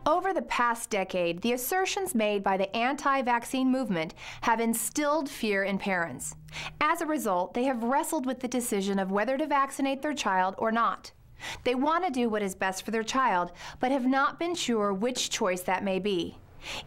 Over the past decade, the assertions made by the anti-vaccine movement have instilled fear in parents. As a result, they have wrestled with the decision of whether to vaccinate their child or not. They want to do what is best for their child, but have not been sure which choice that may be.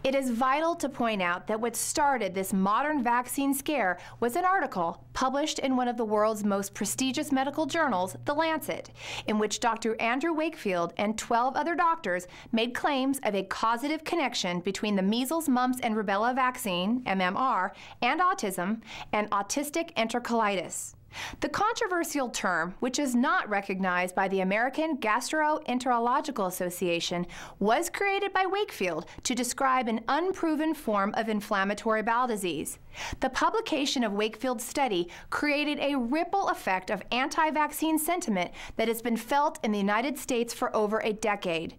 It is vital to point out that what started this modern vaccine scare was an article published in one of the world's most prestigious medical journals, The Lancet, in which Dr. Andrew Wakefield and 12 other doctors made claims of a causative connection between the measles, mumps, and rubella vaccine, MMR, and autism, and autistic enterocolitis. The controversial term, which is not recognized by the American Gastroenterological Association, was created by Wakefield to describe an unproven form of inflammatory bowel disease. The publication of Wakefield's study created a ripple effect of anti-vaccine sentiment that has been felt in the United States for over a decade.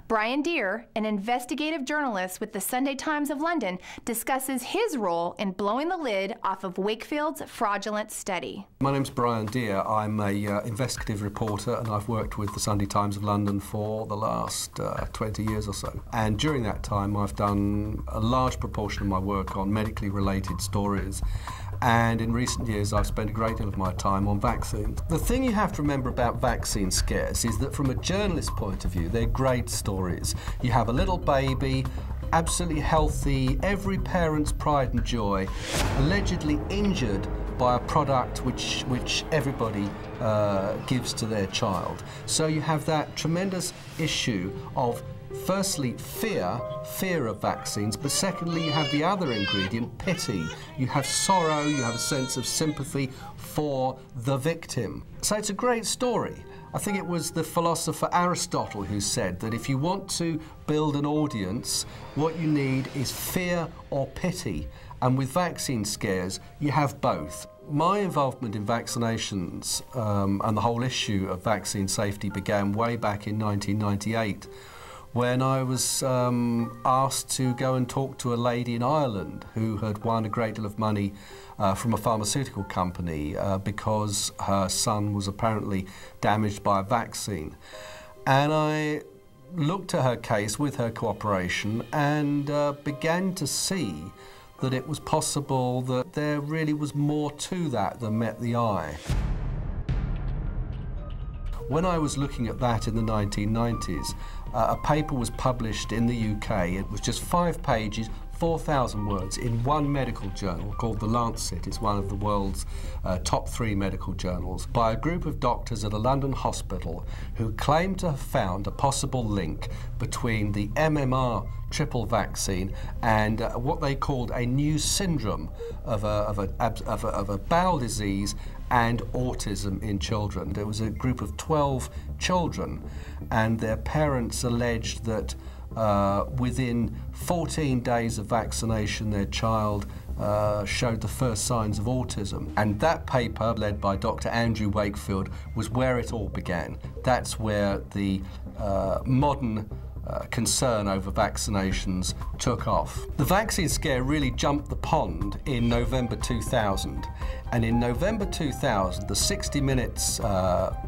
Brian Deer, an investigative journalist with the Sunday Times of London, discusses his role in blowing the lid off of Wakefield's fraudulent study. My name's Brian Deer. I'm an investigative reporter, and I've worked with the Sunday Times of London for the last 20 years or so. And during that time, I've done a large proportion of my work on medically related stories. And in recent years, I've spent a great deal of my time on vaccines. The thing you have to remember about vaccine scares is that from a journalist's point of view, they're great stories. You have a little baby, absolutely healthy, every parent's pride and joy, allegedly injured by a product which everybody gives to their child. So you have that tremendous issue of firstly, fear of vaccines, but secondly, you have the other ingredient, pity. You have sorrow, you have a sense of sympathy for the victim. So it's a great story. I think it was the philosopher Aristotle who said that if you want to build an audience, what you need is fear or pity. And with vaccine scares, you have both. My involvement in vaccinations and the whole issue of vaccine safety began way back in 1998. When I was asked to go and talk to a lady in Ireland who had won a great deal of money from a pharmaceutical company because her son was apparently damaged by a vaccine. And I looked at her case with her cooperation and began to see that it was possible that there really was more to that than met the eye. When I was looking at that in the 1990s, a paper was published in the UK. It was just 5 pages, 4,000 words, in one medical journal called The Lancet. It's one of the world's top 3 medical journals, by a group of doctors at a London hospital who claimed to have found a possible link between the MMR triple vaccine and what they called a new syndrome of a bowel disease and autism in children. There was a group of 12 children, and their parents alleged that within 14 days of vaccination, their child showed the first signs of autism. And that paper, led by Dr. Andrew Wakefield, was where it all began. That's where the modern concern over vaccinations took off. The vaccine scare really jumped the pond in November 2000. And in November 2000, the 60 Minutes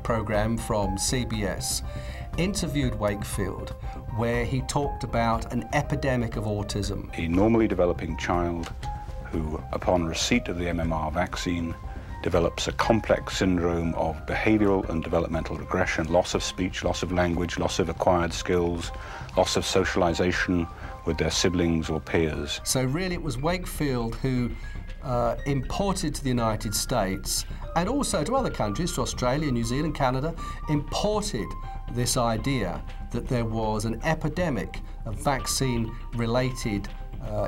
program from CBS interviewed Wakefield, where he talked about an epidemic of autism. A normally developing child who, upon receipt of the MMR vaccine, develops a complex syndrome of behavioral and developmental regression, loss of speech, loss of language, loss of acquired skills, loss of socialization with their siblings or peers. So really it was Wakefield who imported to the United States, and also to other countries, to Australia, New Zealand, Canada, imported this idea that there was an epidemic of vaccine-related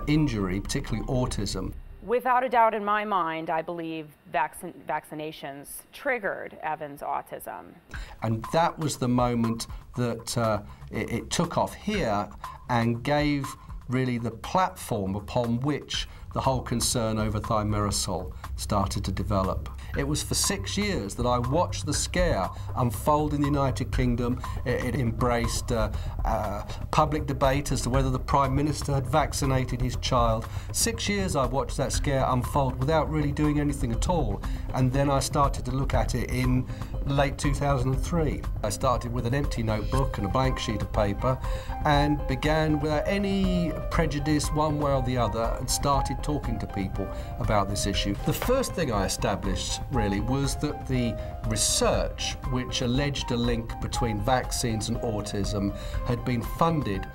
injury, particularly autism. Without a doubt in my mind, I believe vaccinations triggered Evan's autism. And that was the moment that it took off here and gave really the platform upon which the whole concern over thimerosal started to develop. It was for 6 years that I watched the scare unfold in the United Kingdom. It embraced public debate as to whether the Prime Minister had vaccinated his child. 6 years I watched that scare unfold without really doing anything at all. And then I started to look at it in late 2003. I started with an empty notebook and a blank sheet of paper and began without any prejudice one way or the other and started talking to people about this issue. The first thing I established really was that the research which alleged a link between vaccines and autism had been funded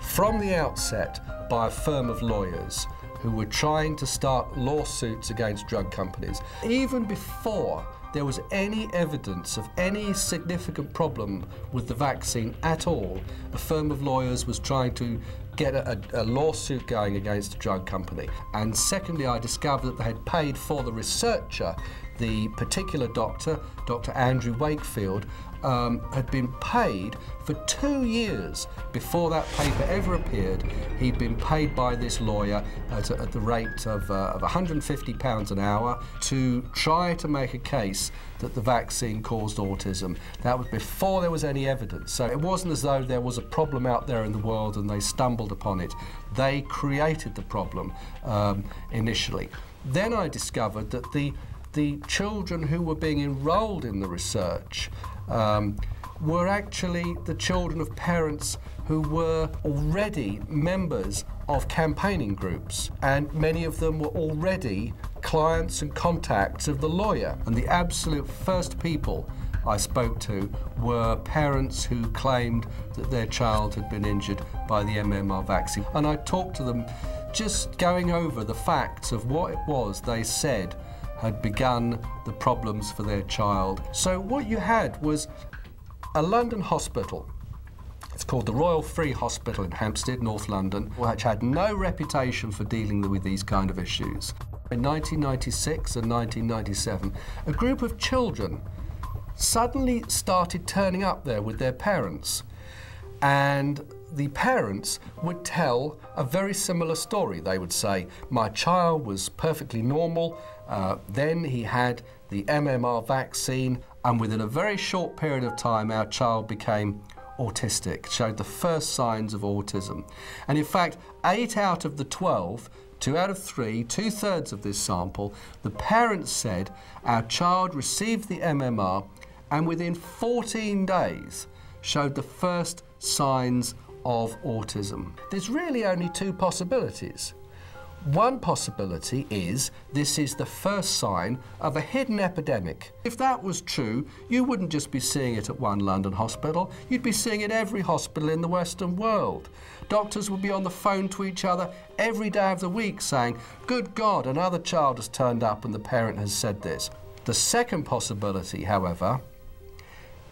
from the outset by a firm of lawyers who were trying to start lawsuits against drug companies. Even before there was any evidence of any significant problem with the vaccine at all, a firm of lawyers was trying to get a lawsuit going against a drug company. And secondly, I discovered that they had paid for the researcher, the particular doctor, Dr. Andrew Wakefield, had been paid for 2 years before that paper ever appeared. He'd been paid by this lawyer at the rate of £150 an hour to try to make a case that the vaccine caused autism. That was before there was any evidence. So it wasn't as though there was a problem out there in the world and they stumbled upon it. They created the problem initially. Then I discovered that the children who were being enrolled in the research were actually the children of parents who were already members of campaigning groups, and many of them were already clients and contacts of the lawyer. And the absolute first people I spoke to were parents who claimed that their child had been injured by the MMR vaccine. And I talked to them just going over the facts of what it was they said had begun the problems for their child. So what you had was a London hospital. It's called the Royal Free Hospital in Hampstead, North London, which had no reputation for dealing with these kind of issues. In 1996 and 1997, a group of children suddenly started turning up there with their parents. And the parents would tell a very similar story. They would say, my child was perfectly normal, then he had the MMR vaccine, and within a very short period of time our child became autistic, showed the first signs of autism. And in fact, 8 out of the 12, 2 out of 3, 2/3 of this sample, the parents said our child received the MMR and within 14 days showed the first signs of autism. There's really only 2 possibilities. One possibility is this is the first sign of a hidden epidemic. If that was true, you wouldn't just be seeing it at one London hospital, you'd be seeing it every hospital in the Western world. Doctors would be on the phone to each other every day of the week saying, good God, another child has turned up and the parent has said this. The second possibility, however,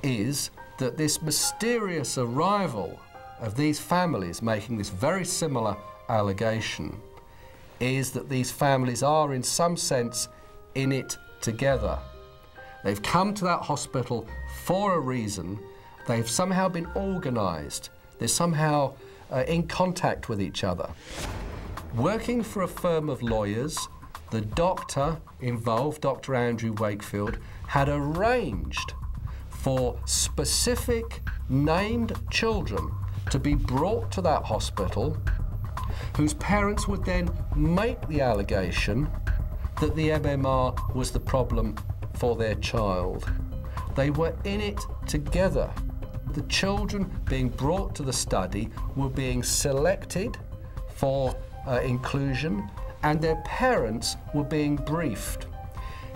is that this mysterious arrival of these families making this very similar allegation is that these families are in some sense in it together. They've come to that hospital for a reason. They've somehow been organised. They're somehow in contact with each other. Working for a firm of lawyers, the doctor involved, Dr. Andrew Wakefield, had arranged for specific named children to be brought to that hospital whose parents would then make the allegation that the MMR was the problem for their child. They were in it together. The children being brought to the study were being selected for inclusion, and their parents were being briefed.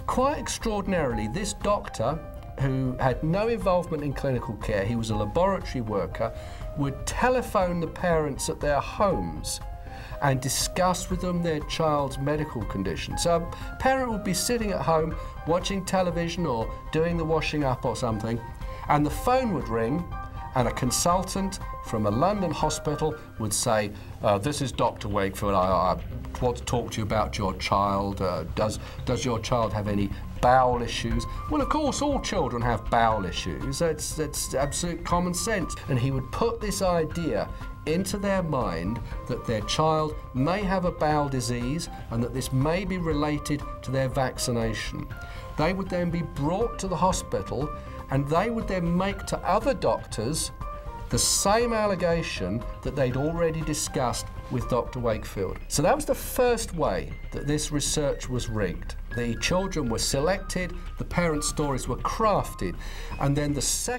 Quite extraordinarily, this doctor, who had no involvement in clinical care, he was a laboratory worker, would telephone the parents at their homes and discuss with them their child's medical condition. So a parent would be sitting at home watching television or doing the washing up or something, and the phone would ring and a consultant from a London hospital would say, this is Dr. Wakefield, I want to talk to you about your child. Does your child have any bowel issues? Well, of course, all children have bowel issues. That's absolute common sense. And he would put this idea into their mind that their child may have a bowel disease and that this may be related to their vaccination. They would then be brought to the hospital and they would then make to other doctors the same allegation that they'd already discussed with Dr. Wakefield. So that was the first way that this research was rigged. The children were selected, the parents' stories were crafted, and then the second